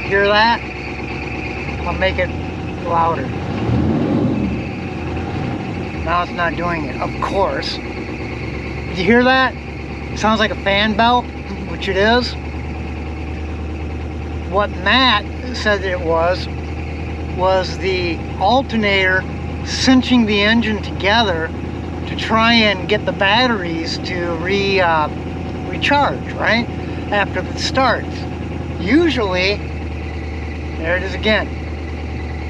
Hear that? I'll make it louder. Now it's not doing it, of course. Did you hear that? It sounds like a fan belt, which it is. What Matt said it was the alternator cinching the engine together to try and get the batteries to recharge, right? After it starts. Usually, there it is again.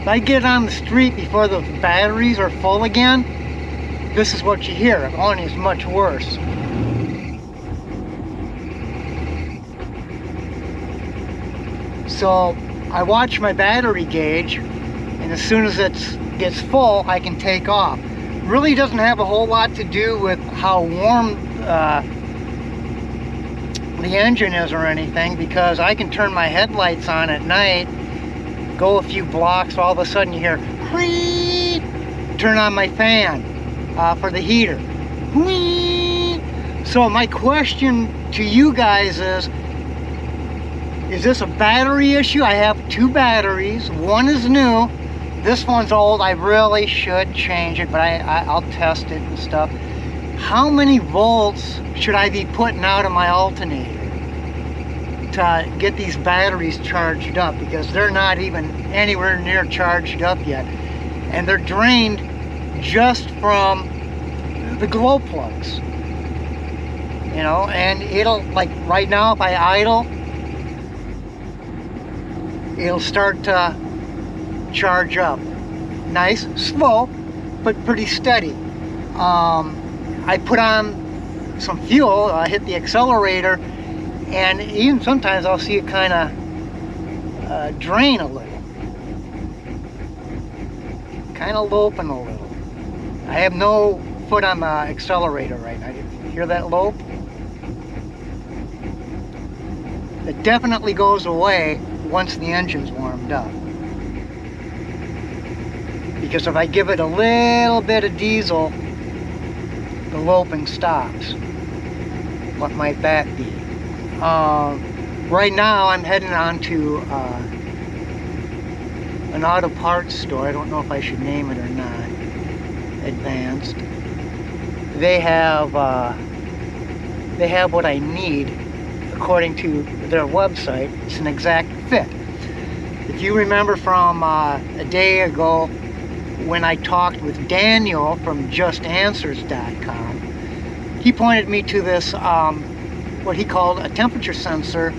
If I get on the street before the batteries are full again, this is what you hear. Only it's much worse. So I watch my battery gauge, and as soon as it gets full, I can take off. Really doesn't have a whole lot to do with how warm the engine is or anything, because I can turn my headlights on at night, go a few blocks, all of a sudden you hear whee, turn on my fan for the heater. Whee. So my question to you guys is this a battery issue? I have 2 batteries. One is new. This one's old. I really should change it, but I'll test it and stuff. How many volts should I be putting out of my alternator to get these batteries charged up? Because they're not even anywhere near charged up yet. And they're drained just from the glow plugs. You know, and it'll, like right now, if I idle, it'll start to charge up. Nice, slow, but pretty steady. I put on some fuel, hit the accelerator, and even sometimes I'll see it kind of drain a little. Kind of loping a little. I have no foot on the accelerator right now. You hear that lope? It definitely goes away once the engine's warmed up. Because if I give it a little bit of diesel, the loping stops. What might that be? Right now I'm heading on to an auto parts store. I don't know if I should name it or not. Advanced. They have what I need according to their website. It's an exact fit. If you remember from a day ago when I talked with Daniel from JustAnswers.com, he pointed me to this what he called a temperature sensor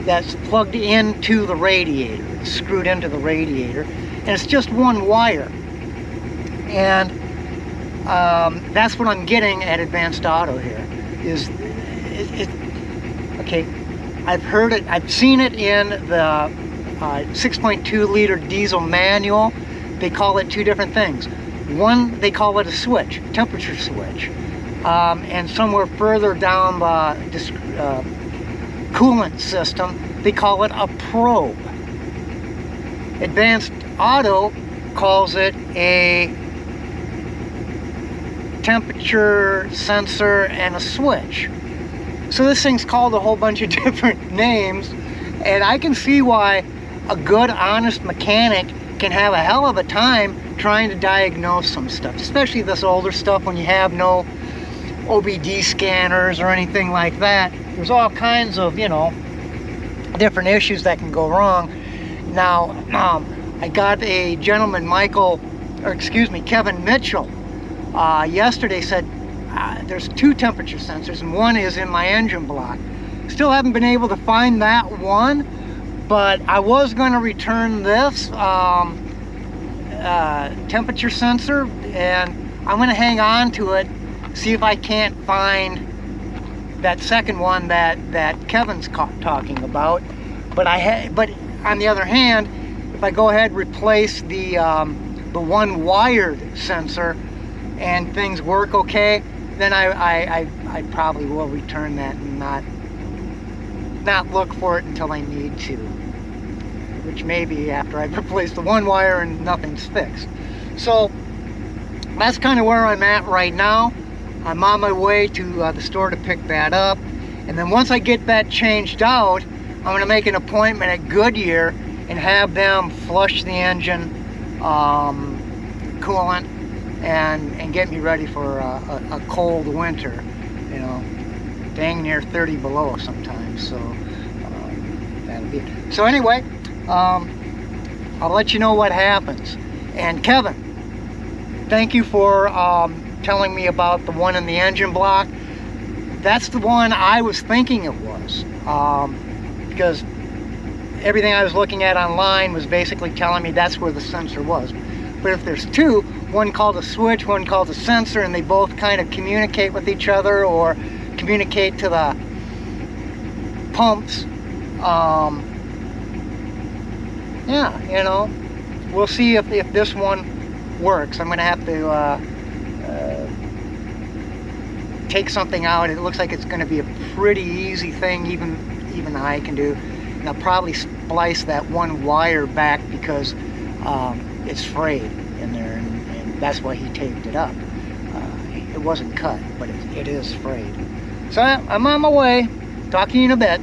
that's plugged into the radiator. It's screwed into the radiator, and it's just one wire. And that's what I'm getting at Advanced Auto here. Okay, I've heard it, I've seen it in the 6.2 liter diesel manual. They call it 2 different things. One, they call it a switch, temperature switch. And somewhere further down the coolant system, they call it a probe. Advanced Auto calls it a temperature sensor and a switch. So this thing's called a whole bunch of different names, and I can see why a good, honest mechanic can have a hell of a time trying to diagnose some stuff, especially this older stuff when you have no OBD scanners or anything like that. There's all kinds of, you know, different issues that can go wrong. Now, I got a gentleman, Kevin Mitchell, yesterday said there's 2 temperature sensors, and one is in my engine block. Still haven't been able to find that one, but I was going to return this temperature sensor, and I'm going to hang on to it, see if I can't find that second one that Kevin's talking about. But on the other hand, if I go ahead and replace the one wired sensor and things work okay, then I probably will return that and not look for it until I need to, which may be after I've replaced the one wire and nothing's fixed. So that's kind of where I'm at right now. I'm on my way to the store to pick that up, and then once I get that changed out, I'm going to make an appointment at Goodyear and have them flush the engine, coolant, and get me ready for a cold winter. You know, dang near 30 below sometimes. So that'll be it. So anyway, I'll let you know what happens. And Kevin, thank you for telling me about the one in the engine block. That's the one I was thinking it was, because everything I was looking at online was basically telling me that's where the sensor was. But if there's two, one called a switch, one called a sensor, and they both kind of communicate with each other or communicate to the pumps, yeah, you know, we'll see if this one works. I'm going to have to take something out. It looks like it's going to be a pretty easy thing, even I can do. And I'll probably splice that one wire back because it's frayed in there, and that's why he taped it up. It wasn't cut, but it is frayed. So I'm on my way. Talk to you in a bit.